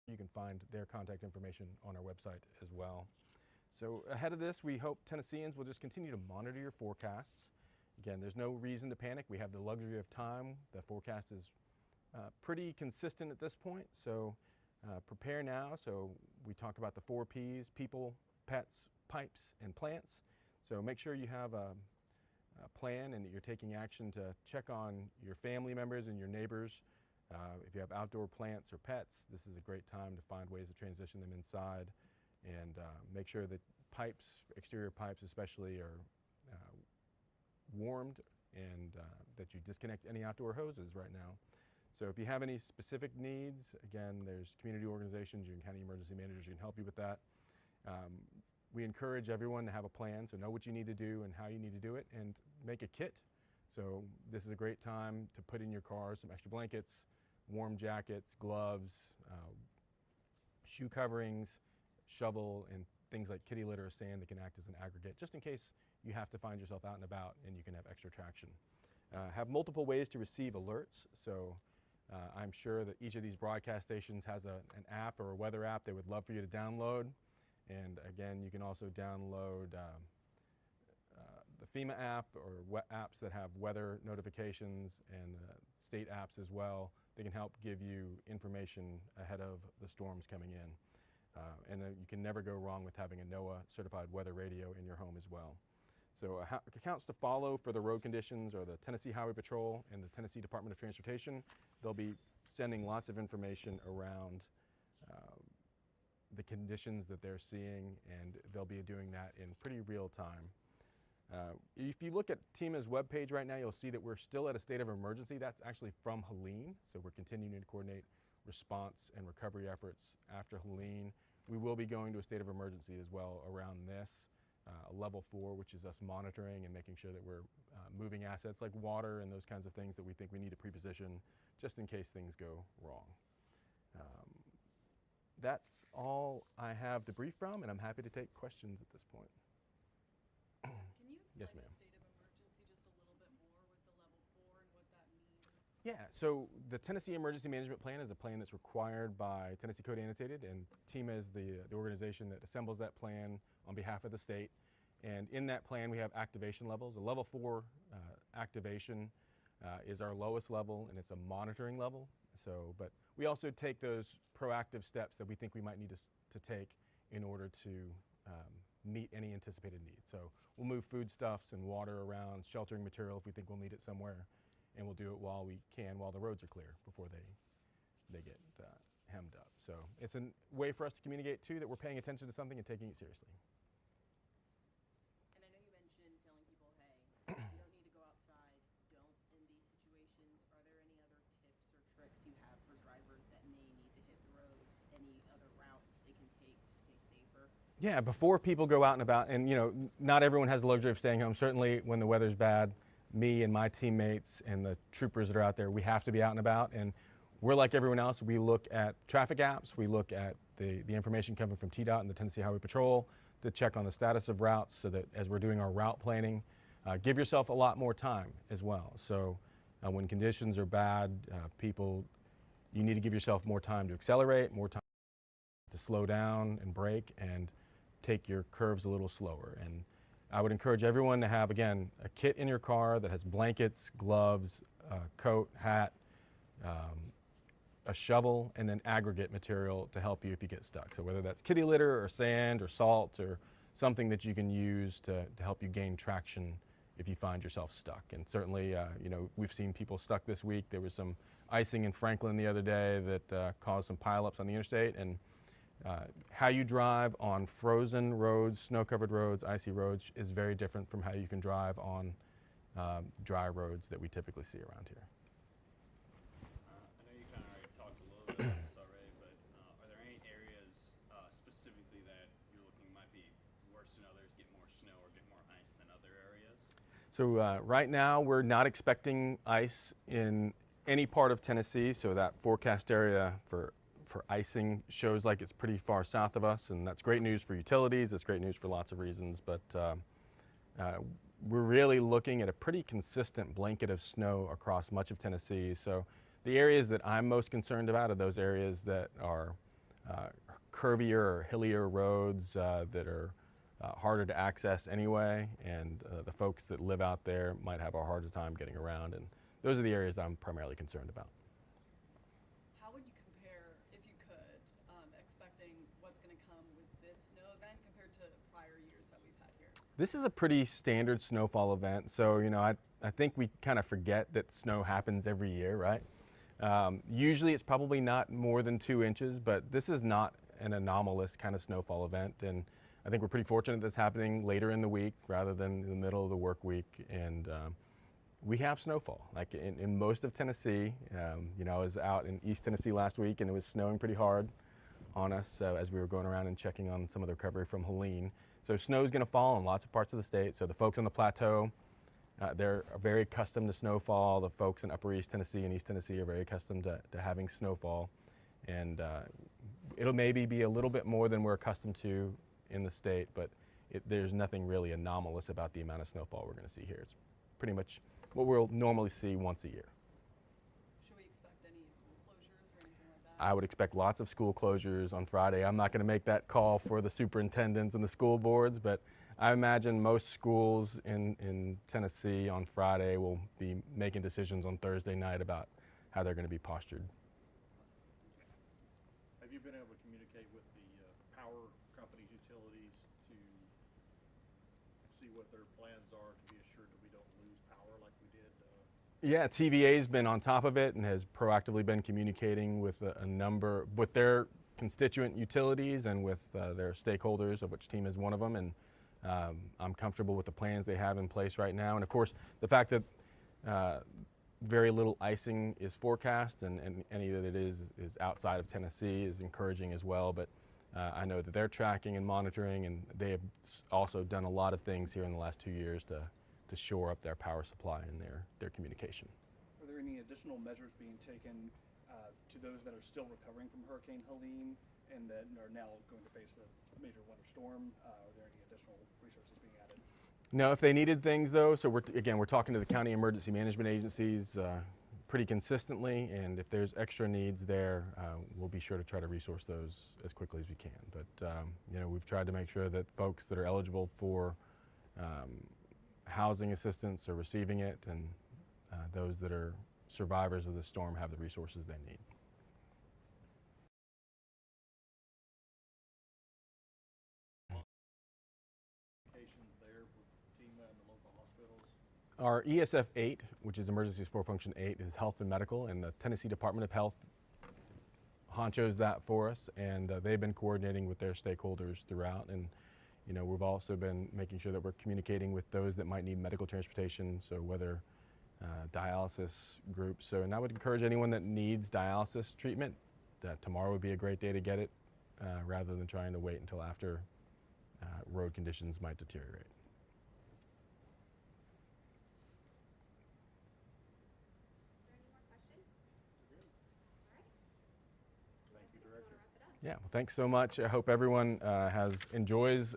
You can find their contact information on our website as well. So ahead of this, we hope Tennesseans will just continue to monitor your forecasts. Again, there's no reason to panic. We have the luxury of time. The forecast is pretty consistent at this point, so prepare now. So we talk about the 4 Ps: people, pets, pipes, and plants. So make sure you have a plan and that you're taking action to check on your family members and your neighbors. If you have outdoor plants or pets, this is a great time to find ways to transition them inside, and make sure that pipes, exterior pipes especially, are warmed, and that you disconnect any outdoor hoses right now. So if you have any specific needs, again, there's community organizations, your county emergency managers who can help you with that. We encourage everyone to have a plan, so know what you need to do and how you need to do it, and make a kit. So this is a great time to put in your car some extra blankets, warm jackets, gloves, shoe coverings, shovel, and things like kitty litter or sand that can act as an aggregate, just in case you have to find yourself out and about and you can have extra traction. Have multiple ways to receive alerts. So I'm sure that each of these broadcast stations has an app or a weather app they would love for you to download. And again, you can also download the FEMA app or apps that have weather notifications, and state apps as well. They can help give you information ahead of the storms coming in. And you can never go wrong with having a NOAA certified weather radio in your home as well. So accounts to follow for the road conditions are the Tennessee Highway Patrol and the Tennessee Department of Transportation. They'll be sending lots of information around the conditions that they're seeing, and they'll be doing that in pretty real time. If you look at TEMA's webpage right now, you'll see that we're still at a state of emergency. That's actually from Helene, so we're continuing to coordinate response and recovery efforts after Helene. We will be going to a state of emergency as well around this, level 4, which is us monitoring and making sure that we're moving assets like water and those kinds of things that we think we need to pre-position just in case things go wrong. That's all I have to brief from, and I'm happy to take questions at this point. Can you explain Yes, ma'am. the state of emergency just a little bit more with the level 4 and what that means? Yeah, so the Tennessee Emergency Management Plan is a plan that's required by Tennessee Code Annotated, and TEMA is the organization that assembles that plan on behalf of the state. And in that plan, we have activation levels. A level 4 activation is our lowest level, and it's a monitoring level. So, but we also take those proactive steps that we think we might need to take in order to meet any anticipated needs. So we'll move foodstuffs and water around, sheltering material if we think we'll need it somewhere, and we'll do it while we can, while the roads are clear, before they get hemmed up. So it's a way for us to communicate too that we're paying attention to something and taking it seriously. And I know you mentioned telling people, hey, you don't need to go outside, don't in these situations. Are there any other tips or tricks you have for drivers that may need to hit the roads? Any other routes they can take to stay safer? Yeah, before people go out and about, and not everyone has the luxury of staying home. Certainly when the weather's bad, me and my teammates and the troopers that are out there, we have to be out and about. And we're like everyone else. We look at traffic apps. We look at the information coming from TDOT and the Tennessee Highway Patrol to check on the status of routes, so that as we're doing our route planning, give yourself a lot more time as well. So when conditions are bad, you need to give yourself more time to accelerate, more time to slow down and brake, and take your curves a little slower. And I would encourage everyone to have, again, a kit in your car that has blankets, gloves, coat, hat, a shovel, and then aggregate material to help you if you get stuck. So whether that's kitty litter or sand or salt or something that you can use to help you gain traction if you find yourself stuck. And certainly, we've seen people stuck this week. There was some icing in Franklin the other day that caused some pileups on the interstate. And how you drive on frozen roads, snow-covered roads, icy roads is very different from how you can drive on dry roads that we typically see around here. I know you kind of already talked a little bit about this already, but are there any areas specifically that you're looking might be worse than others, get more snow or get more ice than other areas? So right now we're not expecting ice in any part of Tennessee, so that forecast area for icing shows like it's pretty far south of us, and that's great news for utilities. That's great news for lots of reasons, but we're really looking at a pretty consistent blanket of snow across much of Tennessee. So the areas that I'm most concerned about are those areas that are curvier or hillier roads that are harder to access anyway, and the folks that live out there might have a harder time getting around, and those are the areas that I'm primarily concerned about. How would you compare, if you could, expecting what's going to come with this snow event compared to prior years that we've had here? This is a pretty standard snowfall event, so I think we kind of forget that snow happens every year, right? Usually it's probably not more than 2 inches, but this is not an anomalous kind of snowfall event, and I think we're pretty fortunate that's happening later in the week rather than in the middle of the work week, and we have snowfall. Like in most of Tennessee, I was out in East Tennessee last week and it was snowing pretty hard on us as we were going around and checking on some of the recovery from Helene. So snow is going to fall in lots of parts of the state, so the folks on the plateau, they're very accustomed to snowfall. The folks in Upper East Tennessee and East Tennessee are very accustomed to having snowfall, and it'll maybe be a little bit more than we're accustomed to in the state, but there's nothing really anomalous about the amount of snowfall we're going to see here. It's pretty much what we'll normally see once a year. Should we expect any school closures or anything like that? I would expect lots of school closures on Friday. I'm not going to make that call for the superintendents and the school boards, but I imagine most schools in Tennessee on Friday will be making decisions on Thursday night about how they're going to be postured. Have you been able to communicate with the power companies, utilities, to see what their plans are to be assured that we don't lose power like we did? Yeah, TVA's been on top of it and has proactively been communicating with with their constituent utilities and with their stakeholders, of which TEMA is one of them, and I'm comfortable with the plans they have in place right now. And of course, the fact that very little icing is forecast and any that it is outside of Tennessee is encouraging as well. But I know that they're tracking and monitoring, and they have also done a lot of things here in the last 2 years to shore up their power supply and their communication. Are there any additional measures being taken to those that are still recovering from Hurricane Helene and that are now going to face a major winter storm? Are there any additional resources being added? No, if they needed things though, so we're talking to the county emergency management agencies pretty consistently, and if there's extra needs there, we'll be sure to try to resource those as quickly as we can. But we've tried to make sure that folks that are eligible for housing assistance are receiving it, and those that are survivors of the storm have the resources they need. There with TEMA and the local hospitals? Our ESF 8, which is Emergency Support Function 8, is health and medical, and the Tennessee Department of Health honchos that for us, and they've been coordinating with their stakeholders throughout. And we've also been making sure that we're communicating with those that might need medical transportation, so whether dialysis groups. And I would encourage anyone that needs dialysis treatment, that tomorrow would be a great day to get it, rather than trying to wait until after road conditions might deteriorate. Thank you, Director. Yeah, well, thanks so much. I hope everyone enjoys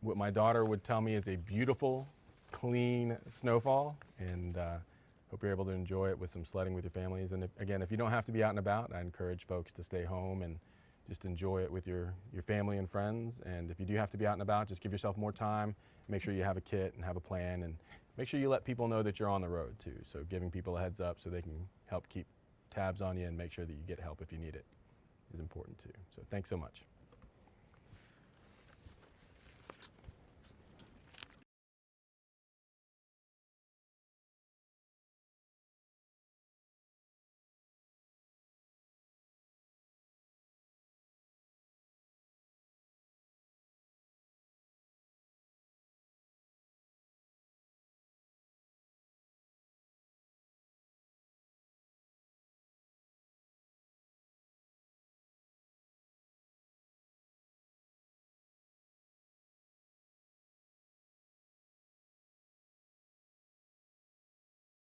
what my daughter would tell me is a beautiful, clean snowfall, and hope you're able to enjoy it with some sledding with your families. And if you don't have to be out and about, I encourage folks to stay home and just enjoy it with your family and friends. And if you do have to be out and about, just give yourself more time. Make sure you have a kit and have a plan, and make sure you let people know that you're on the road too. So giving people a heads up so they can help keep tabs on you and make sure that you get help if you need it is important too. So thanks so much.